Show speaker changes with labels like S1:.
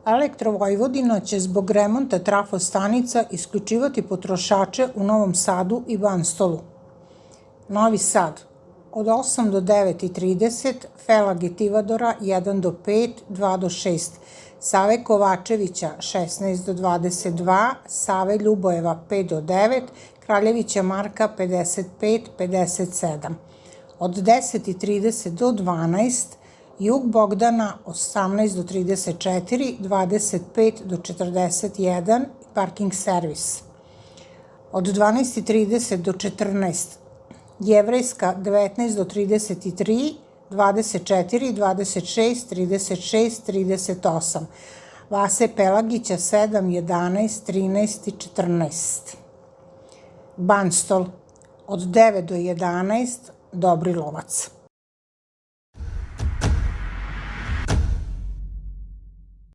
S1: Elektrovojvodina će zbog remonta trafo stanica isključivati potrošače u Novom Sadu i Banstolu. Novi Sad od 8 do 9:30, Felegi Tivadara 1 do 5, 2 do 6, Save Kovачевиќа 16 do 22, Save Љубојева 5 do 9, Краљевиќа Marka 55, 57. Od 10:30 do 12, Југ Bogdana 18 do 34, 25 do 41, Parking servis. Od 12:30 do 14, Јеврејска 19 do 33, 24, 26, 36, 38, Vase Pelagića 7, 11, 13 i 14. Banstol od 9 do 11, Dobrиловац.